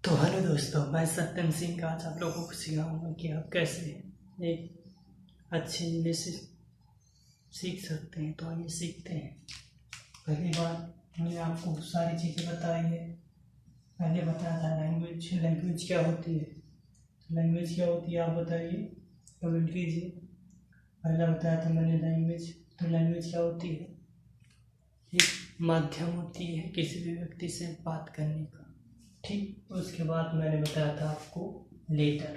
तो हेलो दोस्तों, मैं सत्यम सिंह आज आप लोगों को सिखाऊंगा कि आप कैसे एक अच्छी इंग्लिश सीख सकते हैं। तो आइए सीखते हैं। पहली बात, मैंने आपको सारी चीज़ें बताई है। पहले बताया था लैंग्वेज क्या होती है। तो लैंग्वेज क्या होती है आप बताइए, कमेंट कीजिए। पहला बताया था मैंने लैंग्वेज। तो लैंग्वेज क्या होती है? एक माध्यम होती है किसी भी व्यक्ति से बात करने का। ठीक, उसके बाद मैंने बताया था आपको लेटर।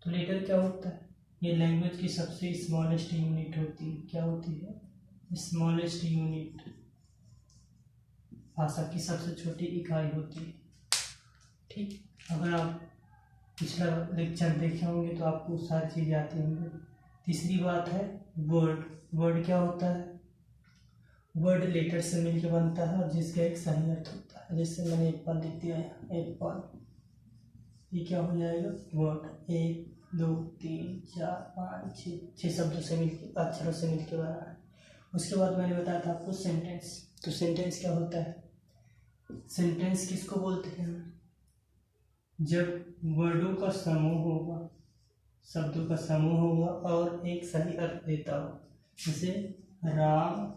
तो लेटर क्या होता है? ये लैंग्वेज की सबसे स्मॉलेस्ट यूनिट होती है। क्या होती है? स्मॉलेस्ट यूनिट, भाषा की सबसे छोटी इकाई होती है। ठीक, अगर आप पिछला लेक्चर देखे होंगे तो आपको सारी चीज़ें आती होंगी। तीसरी बात है वर्ड। वर्ड क्या होता है? वर्ड लेटर से मिलकर बनता है और जिसका एक सही अर्थ होता है। जैसे मैंने एक बार लिख दिया है, एक बार, ये क्या हो जाएगा? वर्ड। 1 2 3 4 5 6 शब्दों से मिलकर, अक्षरों से मिलकर बना है। उसके बाद मैंने बताया था आपको सेंटेंस। तो सेंटेंस क्या होता है? सेंटेंस किसको बोलते हैं? जब वर्डों का समूह होगा, शब्दों का समूह होगा और एक सही अर्थ देता हो। जैसे Ram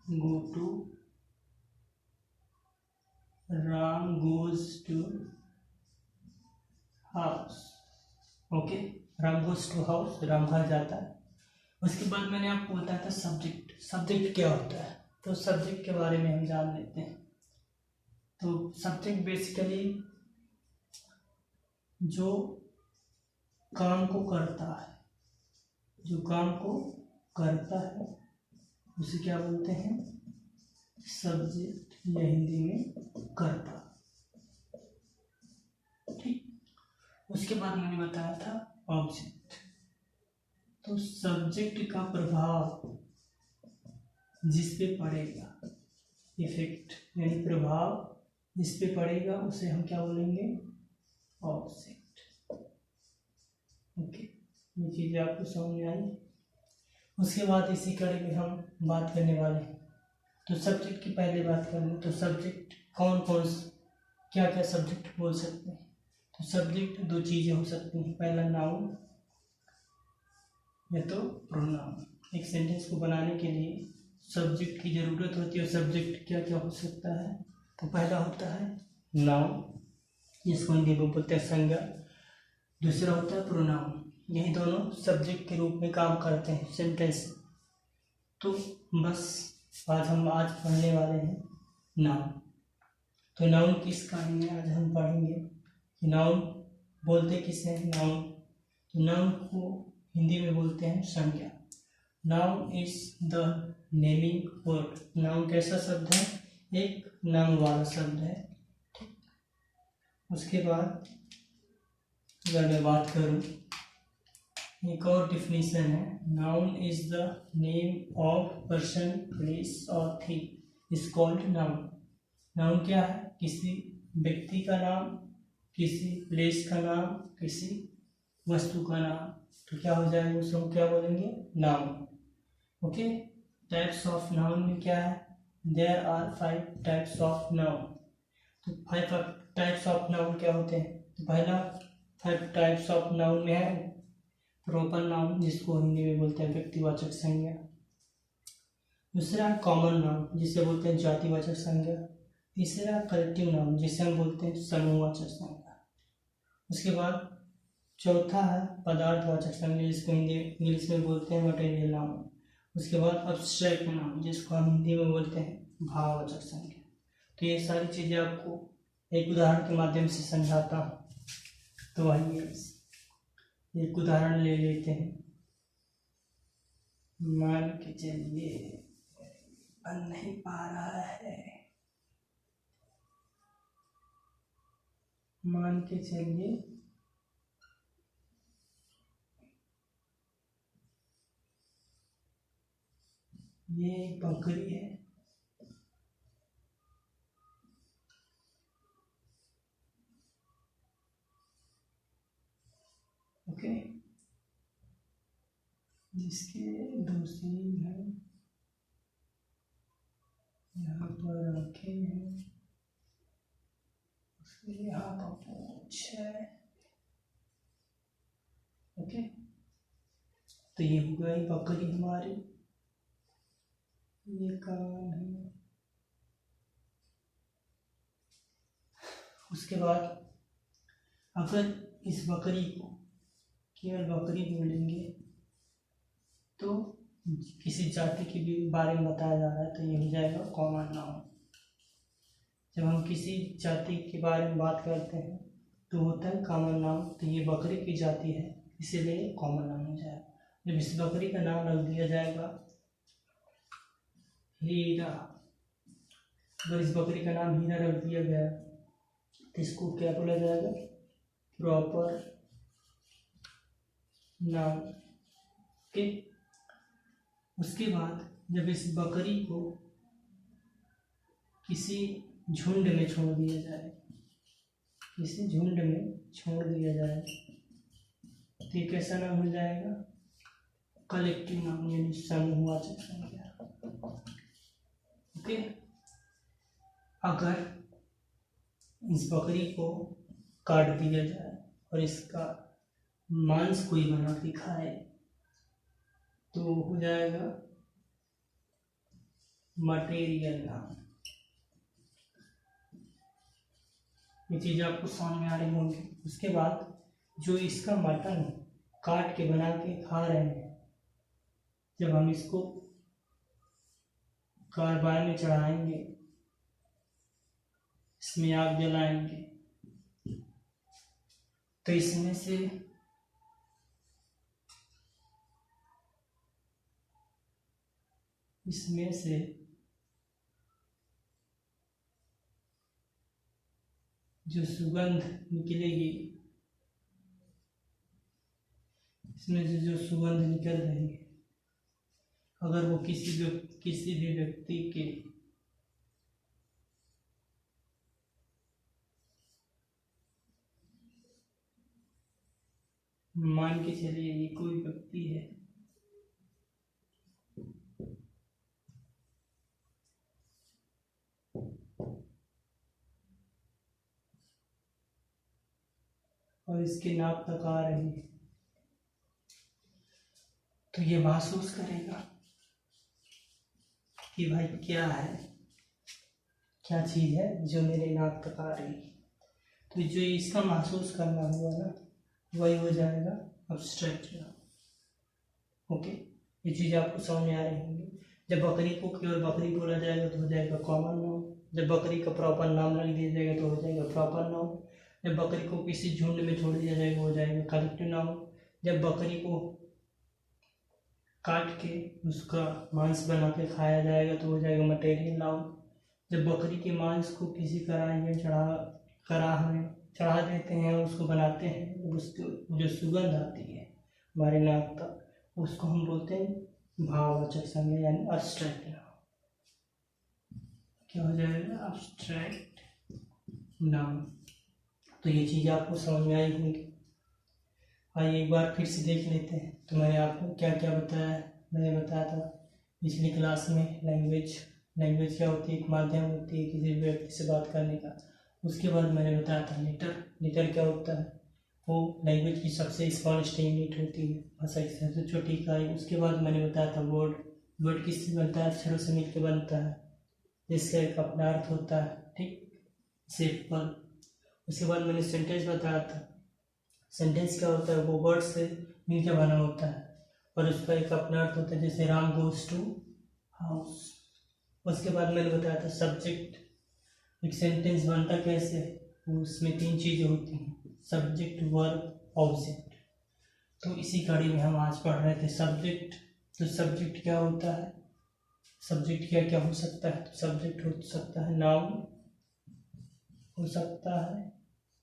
goes to house. Okay, Ram goes to house, Ram घर जाता है। उसके बाद मैंने आपको बताया था सब्जेक्ट। सब्जेक्ट क्या होता है? तो सब्जेक्ट के बारे में हम जान लेते हैं। तो सब्जेक्ट बेसिकली जो काम को करता है, जो काम को करता है उसे क्या बोलते हैं? सब्जेक्ट, या हिंदी में कर्ता। ठीक, उसके बाद मैंने बताया था ऑब्जेक्ट। तो सब्जेक्ट का प्रभाव जिस पे पड़ेगा, इफेक्ट यानी प्रभाव जिस पे पड़ेगा उसे हम क्या बोलेंगे? ऑब्जेक्ट। ओके, ये चीज़ें आपको समझ में आई। उसके बाद इसी कड़ी में हम बात करने वाले हैं। तो सब्जेक्ट की पहले बात कर लें। तो सब्जेक्ट कौन कौन क्या क्या सब्जेक्ट बोल सकते हैं? तो सब्जेक्ट दो चीज़ें हो सकती हैं, पहला नाउन या तो प्रोनाउन। एक सेंटेंस को बनाने के लिए सब्जेक्ट की ज़रूरत होती है। सब्जेक्ट क्या क्या हो सकता है? तो पहला होता है नाउन, जिसको हिंदी में बोलते हैं संज्ञा। दूसरा होता है प्रोनाउन। यही दोनों सब्जेक्ट के रूप में काम करते हैं सेंटेंस। तो बस हम आज पढ़ने वाले हैं नाउन। तो नाउन किस कहानी में आज हम पढ़ेंगे कि नाउन बोलते किसे हैं? नाउन, तो नाउन को हिंदी में बोलते हैं संज्ञा। Noun is the naming word. Noun कैसा शब्द है? एक नाम वाला शब्द है। उसके बाद अगर मैं बात करूं, एक और डिफिनीशन है। Noun is the name of person, place और thing is called noun. Noun क्या है? किसी व्यक्ति का नाम, किसी प्लेस का नाम, किसी वस्तु का नाम। तो क्या हो जाएगा? उसको क्या बोलेंगे? Noun. Okay, types of noun में क्या है? There are 5 types of noun. तो 5 टाइप्स ऑफ नाउन क्या होते हैं? तो पहला 5 टाइप्स ऑफ नाउन में है प्रॉपर नाउन, जिसको हिंदी में बोलते हैं व्यक्तिवाचक संज्ञा। दूसरा कॉमन नाउन, जिसे बोलते हैं जातिवाचक संज्ञा। तीसरा कलेक्टिव नाउन, जिसे हम बोलते हैं समूहवाचक संज्ञा। उसके बाद चौथा है पदार्थवाचक संज्ञा, जिसको हिंदी इंग्लिश में बोलते हैं मटेरियल नाउन। उसके बाद अब्स्ट्रैक्ट नाउन, जिसको हम हिंदी में बोलते हैं भाववाचक संज्ञा। तो ये सारी चीज़ें आपको एक उदाहरण के माध्यम से समझाता हूँ। तो आइए एक उदाहरण ले लेते हैं। मान के चलिए बन नहीं पा रहा है। मान के चलिए ये एक बकरी है। ओके, जिसके 2 सींग हैं, यहाँ पर आँखें हैं, उसके हाथ का पूंछ है। ओके, तो ये हो गई बकरी हमारी, ये कान है। उसके बाद अगर इस बकरी को केवल बकरी बोलेंगे तो किसी जाति के भी बारे में बताया जा रहा है, तो ये हो जाएगा कॉमन नाउन। जब हम किसी जाति के बारे में बात करते हैं तो होता है कॉमन नाउन। तो ये बकरी की जाति है, इसीलिए कॉमन नाउन हो जाएगा। जब इस बकरी का नाम रख दिया जाएगा हीरा, अगर इस बकरी का नाम हीरा रख दिया गया तो इसको क्या बोला जाएगा? Proper noun. ओके, उसके बाद जब इस बकरी को किसी झुंड में छोड़ दिया जाए, किसी झुंड में छोड़ दिया जाए तो ये कैसा नाम हो जाएगा? कलेक्टिव नाउन, यानी समूहवाचक संज्ञा। ओके, अगर इस बकरी को काट दिया जाए और इसका मांस कोई बना के खाए तो हो जाएगा मटेरियल नाउन। ये चीज आपको समझ में आ रही होंगी। उसके बाद जो इसका मटन काट के बना के खा रहे हैं, जब हम इसको कारबार में चढ़ाएंगे, इसमें आग जलाएंगे, तो इसमें से जो सुगंध निकलेगी, इसमें से जो सुगंध निकल रही है, अगर वो किसी भी व्यक्ति के मान के चलिए ये कोई व्यक्ति है, और इसके नाक तक आ रही है, तो ये महसूस करेगा कि भाई क्या है, क्या चीज है जो मेरे नाक तक आ रही है। तो जो इसका महसूस करना हुआ ना, वही हो जाएगा अब्स्ट्रैक्ट नाउन। ओके, ये चीज आपको समझ में आ रही होंगी। जब बकरी को केवल बकरी बोला जाएगा तो हो जाएगा कॉमन नाउन। जब बकरी का प्रॉपर नाम रख दिया जाएगा तो हो जाएगा प्रॉपर नाउन। जब बकरी को किसी झुंड में छोड़ दिया जाएगा हो जाएगा कलेक्टिव नाउन। जब बकरी को काट के उसका मांस बना के खाया जाएगा तो हो जाएगा मटेरियल नाउन। जब बकरी के मांस को किसी कढ़ाई में चढ़ा देते हैं, उसको बनाते हैं, उसको जो सुगंध आती है हमारे नाक तक, उसको हम बोलते हैं भाववाचक संज्ञा, यानी अब्स्ट्रैक्ट नाउन। क्या हो जाएगा? Abstract noun. तो ये चीज़ आपको समझ में आई होंगी। आइए एक बार फिर से देख लेते हैं। तो मैंने आपको क्या क्या बताया? मैंने बताया था पिछली क्लास में लैंग्वेज क्या होती है? एक माध्यम होती है किसी व्यक्ति से बात करने का। उसके बाद मैंने बताया था लेटर क्या होता है? वो लैंग्वेज की सबसे स्मॉलेस्ट यूनिट होती है, भाषा की सबसे छोटी इकाई। उसके बाद मैंने बताया था वर्ड किससे बनता है? अक्षरों से मिलकर बनता है, जिसका एक अपना अर्थ होता है, ठीक, सिंपल। उसके बाद मैंने सेंटेंस बताया था। सेंटेंस क्या होता है? वो वर्ड से मिलकर बना होता है और उसका एक अपना अर्थ होता है, जैसे राम गोज टू हाउस। उसके बाद मैंने बताया था सब्जेक्ट। एक सेंटेंस बनता कैसे? उसमें 3 चीज़ें होती हैं, सब्जेक्ट, वर्ब, ऑब्जेक्ट। तो इसी कड़ी में हम आज पढ़ रहे थे सब्जेक्ट। तो सब्जेक्ट क्या होता है? सब्जेक्ट क्या क्या हो सकता है? तो सब्जेक्ट हो सकता है नाउन, हो सकता है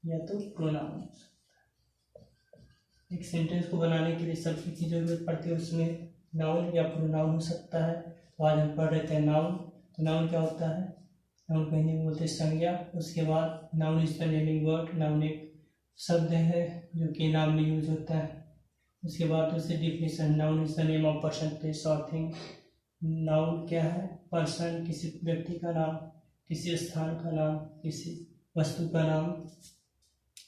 या तो प्रोनाउन हो सकता है। एक सेंटेंस को बनाने के लिए शब्द की जरूरत पड़ती है, उसमें नाउन या प्रोनाउन हो सकता है। तो आज हम पढ़ रहे थे नाउन। तो नाउन क्या होता है? नाउन को हिंदी में बोलते हैं संज्ञा। उसके बाद noun is the naming word. Noun एक शब्द है जो कि नाम में यूज होता है। उसके बाद उससे definition, noun is the name of person, place और थिंग। नाउन क्या है? पर्सन, किसी व्यक्ति का नाम, किसी स्थान का नाम, किसी वस्तु का नाम।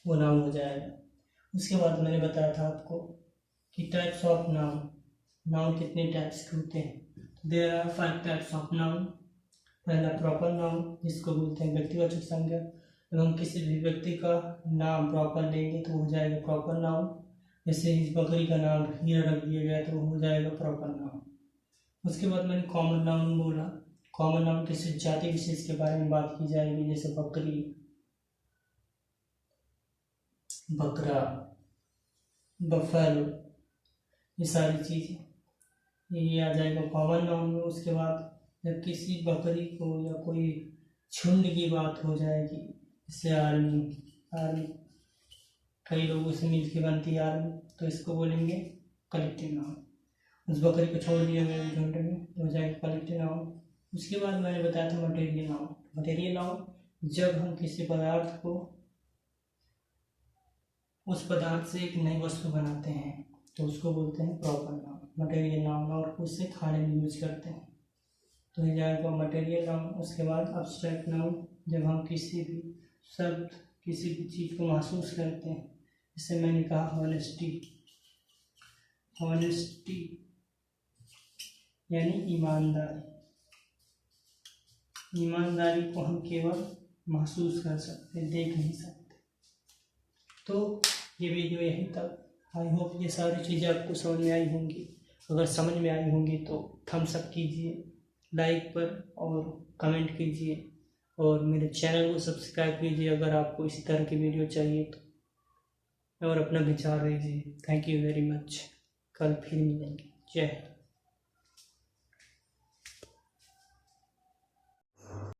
वो नाउन हो जाएगा। उसके बाद मैंने बताया था आपको कि टाइप्स ऑफ नाउन, नाउन कितने टाइप्स के होते हैं। There are 5 types of noun. पहला प्रॉपर नाउन, जिसको बोलते हैं व्यक्तिवाचक संज्ञा। जब हम किसी भी व्यक्ति का नाम प्रॉपर लेंगे तो हो जाएगा प्रॉपर नाउन। जैसे इस बकरी का नाम हीरा रख दिया गया तो हो जाएगा प्रॉपर नाउन। उसके बाद मैंने कॉमन नाउन बोला। कॉमन नाउन किसी जाति विशेष के बारे में बात की जाएगी, जैसे बकरी, बकरा, बफेलो, ये सारी चीज़ें ये आ जाएगा कॉमन नाउन में। उसके बाद जब किसी बकरी को या कोई झुंड की बात हो जाएगी, जैसे आर्मी, कई लोगों से मिलकर बनती है आर्मी, तो इसको बोलेंगे कलेक्टिव नाउन। उस बकरी को छोड़ दिया गया झुंड में तो हो जाएगा कलेक्टिव नाउन। उसके बाद मैंने बताया था मटेरियल नाउन। मटेरियल नाउन जब हम किसी पदार्थ को, उस पदार्थ से एक नई वस्तु बनाते हैं तो उसको बोलते हैं प्रॉपर नाउन, मटेरियल नाउन, और उससे खाने में यूज करते हैं तो ये जाएगा मटेरियल नाउन। उसके बाद अब्स्ट्रैक्ट नाउन, जब हम किसी भी शब्द, किसी भी चीज़ को महसूस करते हैं, जैसे मैंने कहा ऑनेस्टी, ऑनेस्टी यानी ईमानदारी। ईमानदारी को हम केवल महसूस कर सकते, देख नहीं सकते। तो ये वीडियो यहीं तक। आई होप ये सारी चीज़ें आपको समझ में आई होंगी। अगर समझ में आई होंगी तो थम्स अप कीजिए, लाइक पर और कमेंट कीजिए, और मेरे चैनल को सब्सक्राइब कीजिए अगर आपको इसी तरह की वीडियो चाहिए तो, और अपना विचार दीजिए। Thank you very much. कल फिर मिलेंगे। जय हिंद।